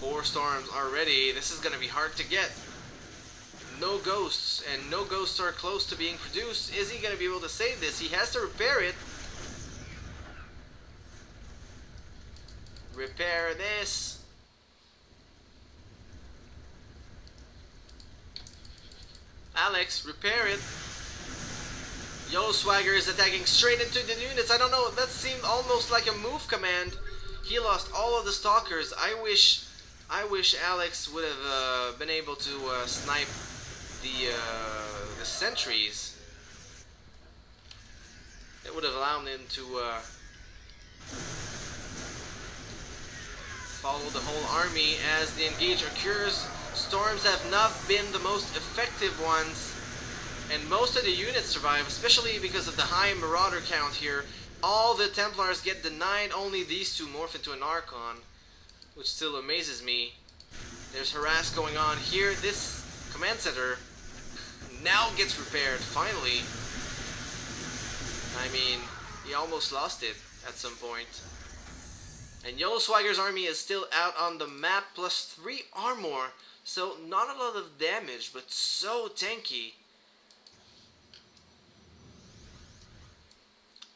4 storms already. This is gonna be hard to get. No ghosts, and no ghosts are close to being produced. Is he gonna be able to save this? He has to repair it. Repair this. Alex, repair it. Yellow Swagger is attacking straight into the units. I don't know, that seemed almost like a move command. He lost all of the stalkers. I wish Alex would have been able to snipe the sentries. It would have allowed him to follow the whole army as the engage occurs. Storms have not been the most effective ones, and most of the units survive, especially because of the high Marauder count here. All the Templars get denied, only these two morph into an Archon, which still amazes me. There's harass going on here. This command center now gets repaired, finally. I mean, he almost lost it at some point. And Yellow Swagger's army is still out on the map, plus 3 armor. So not a lot of damage, but so tanky.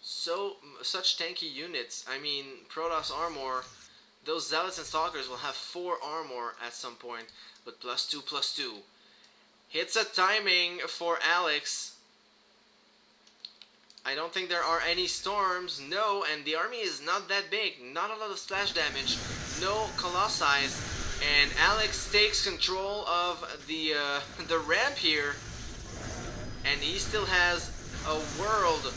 Such tanky units. I mean, Protoss armor, those Zealots and Stalkers will have 4 armor at some point, but +2/+2. Hits a timing for Alex. I don't think there are any storms, no, and the army is not that big, not a lot of splash damage, no Colossi, and Alex takes control of the ramp here, and he still has a world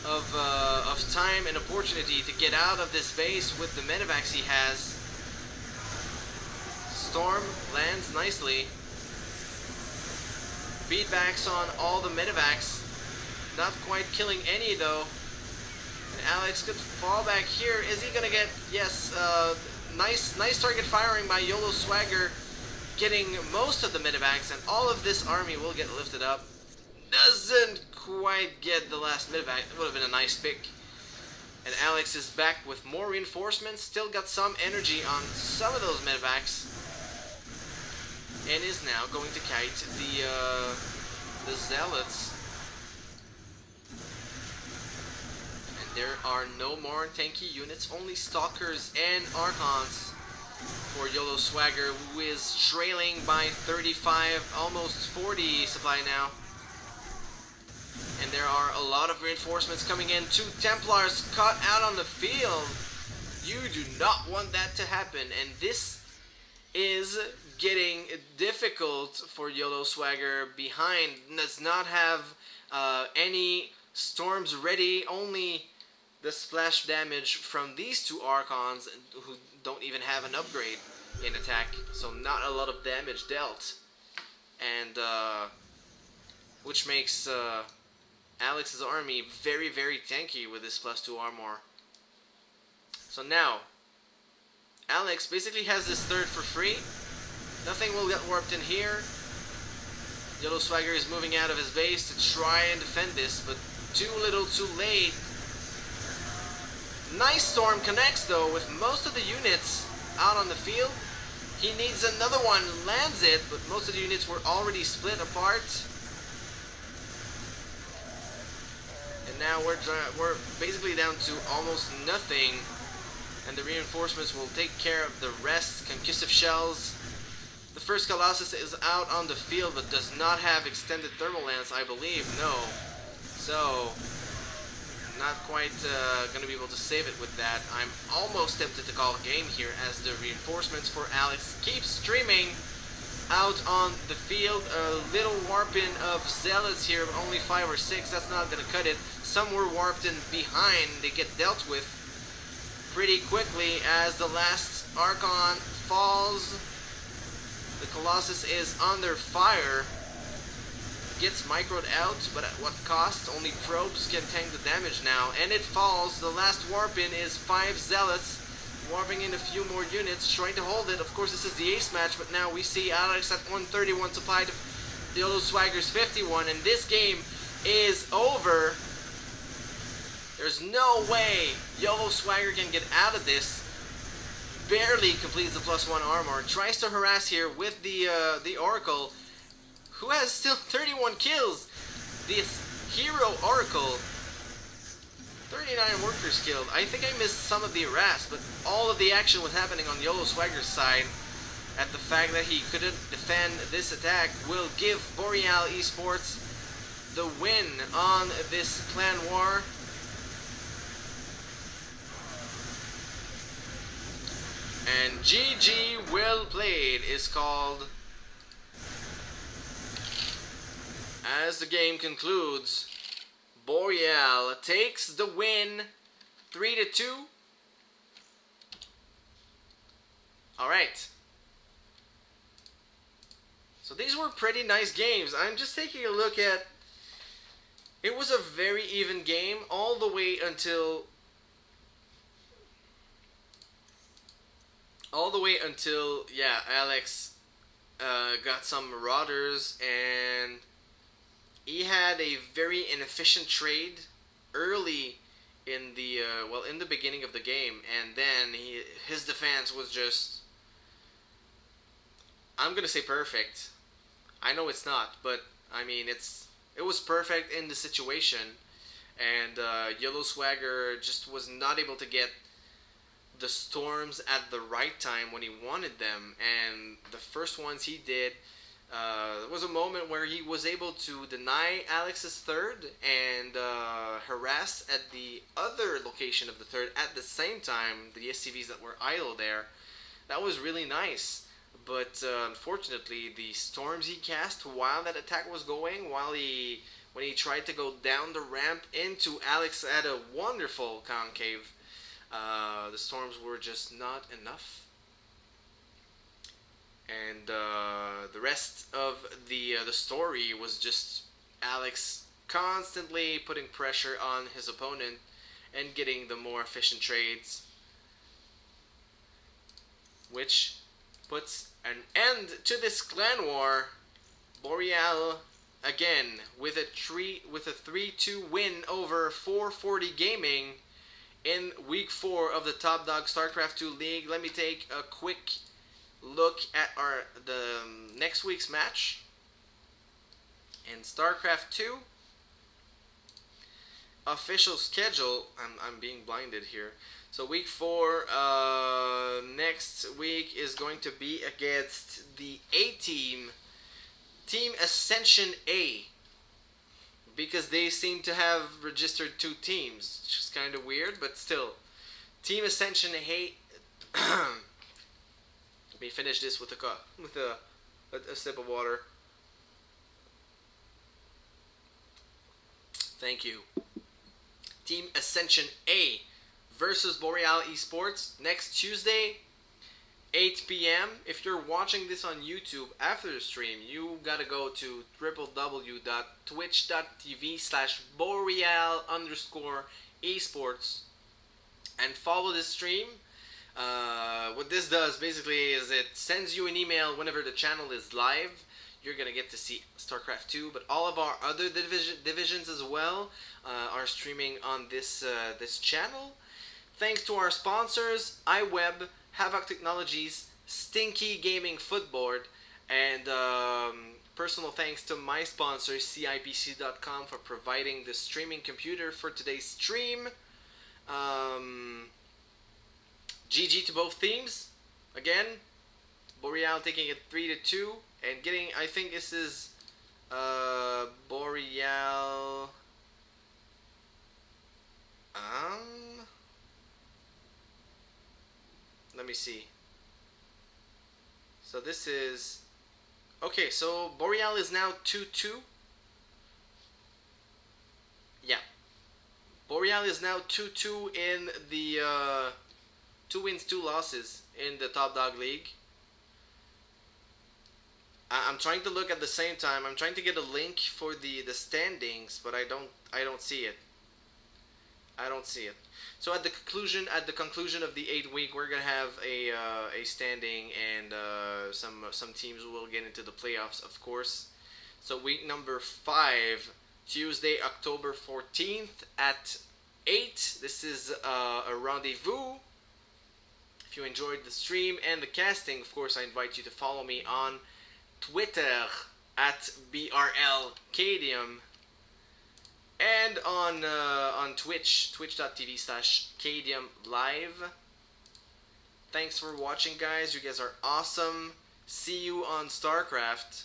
of time and opportunity to get out of this base with the medevacs he has. Storm lands nicely. Beatbacks on all the medevacs. Not quite killing any though. And Alex could fall back here. Is he gonna get? Yes. Nice target firing by Yellow Swagger, getting most of the medevacs, and all of this army will get lifted up. Doesn't quite get the last medevac. It would have been a nice pick. And Alex is back with more reinforcements. Still got some energy on some of those medevacs, and is now going to kite the Zealots. There are no more tanky units, only Stalkers and Archons for Yellow Swagger, who is trailing by 35, almost 40 supply now. And there are a lot of reinforcements coming in. 2 Templars caught out on the field. You do not want that to happen, and this is getting difficult for Yellow Swagger. Behind does not have any storms ready, only the splash damage from these 2 Archons who don't even have an upgrade in attack, so not a lot of damage dealt, and which makes Alex's army very, very tanky with this +2 armor. So now Alex basically has this third for free. Nothing will get warped in here. Yellow Swagger is moving out of his base to try and defend this, but too little too late. Nice storm connects though with most of the units out on the field. He needs another one, lands it, but most of the units were already split apart. And now we're basically down to almost nothing, and the reinforcements will take care of the rest. Concussive shells. The first Colossus is out on the field, but does not have extended thermal lance, I believe. No. So not quite going to be able to save it with that. I'm almost tempted to call a game here as the reinforcements for Alex keep streaming out on the field. A little warping of Zealots here, but only 5 or 6. That's not going to cut it. Some were warped in behind. They get dealt with pretty quickly as the last Archon falls. The Colossus is under fire. Gets microed out, but at what cost? Only probes can tank the damage now, and it falls. The last warp in is 5 Zealots, warping in a few more units, trying to hold it. Of course, this is the ace match, but now we see Alex at 131 supplied, the Yellow Swagger's 51, and this game is over. There's no way Yellow Swagger can get out of this. barely completes the +1 armor. Tries to harass here with the Oracle, who has still 31 kills. This hero Oracle, 39 workers killed. I think I missed some of the harass, but all of the action was happening on YOLO Swagger's side. At the fact that he couldn't defend this attack will give Boreal eSports the win on this clan war. And GG well played is called as the game concludes. Boreal takes the win 3-2. Alright. So these were pretty nice games. I'm just taking a look at... It was a very even game all the way until... yeah, Alex got some Marauders, and he had a very inefficient trade early in the in the beginning of the game, and then his defense was just, I'm gonna say, perfect. I know it's not, but I mean it was perfect in the situation, and Yellow Swagger just was not able to get the storms at the right time when he wanted them, and the first ones he did, there was a moment where he was able to deny Alex's third and harass at the other location of the third at the same time, the SCVs that were idle there. That was really nice, but unfortunately the storms he cast while that attack was going, when he tried to go down the ramp into Alex at a wonderful concave, the storms were just not enough, and the rest of the story was just Alex constantly putting pressure on his opponent and getting the more efficient trades, which puts an end to this clan war. Boreal again with a 3-2 win over 440 Gaming in week 4 of the Top Dog StarCraft 2 League. Let me take a quick look at the next week's match in StarCraft 2 official schedule. I'm being blinded here. So week 4 next week is going to be against the A team, Team Ascension A, because they seem to have registered 2 teams, which is kind of weird, but still. Team Ascension A. Let me finish this with a sip of water. Thank you. Team Ascension A versus Boreal eSports next Tuesday, 8 p.m. If you're watching this on YouTube after the stream, you gotta go to www.twitch.tv/Boreal_esports and follow this stream. What this does basically is it sends you an email whenever the channel is live. You're gonna get to see StarCraft 2, but all of our other divisions as well are streaming on this channel. Thanks to our sponsors, iWeb, Havoc Technologies, Stinky Gaming Footboard, and personal thanks to my sponsor, CIPC.com, for providing the streaming computer for today's stream. GG to both teams. Again, Boreal taking it 3-2 and getting, I think this is Boreal. Let me see. So this is... Okay, so Boreal is now 2-2. Yeah. Boreal is now 2-2 in the 2 wins, 2 losses in the Top Dog League. I'm trying to look at the same time. I'm trying to get a link for the standings, but I don't see it. I don't see it. So at the conclusion of the 8th week, we're gonna have a standing, and some teams will get into the playoffs, of course. So week number 5, Tuesday, October 14th at 8. This is a rendezvous. If If you enjoyed the stream and the casting, of course, I invite you to follow me on Twitter at BRLCadium and on Twitch, twitch.tv/Cadium Live. Thanks for watching, guys. You guys are awesome. See you on StarCraft.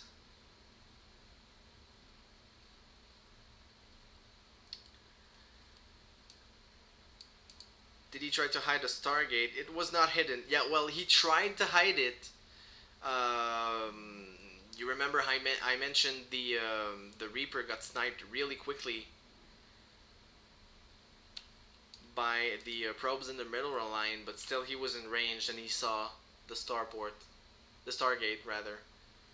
Did he try to hide a Stargate? It was not hidden. Yeah, well, he tried to hide it. You remember I mentioned the Reaper got sniped really quickly by the probes in the middle line, but still he was in range and he saw the Stargate rather.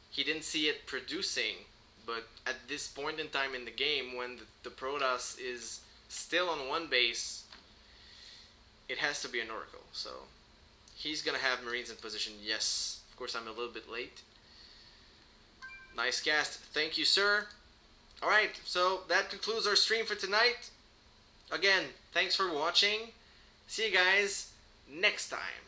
He didn't see it producing, but at this point in time in the game, when the Protoss is still on one base, it has to be an Oracle. So he's gonna have Marines in position. Yes, of course, I'm a little bit late. Nice cast. Thank you, sir. Alright, so that concludes our stream for tonight. Again, thanks for watching. See you guys next time.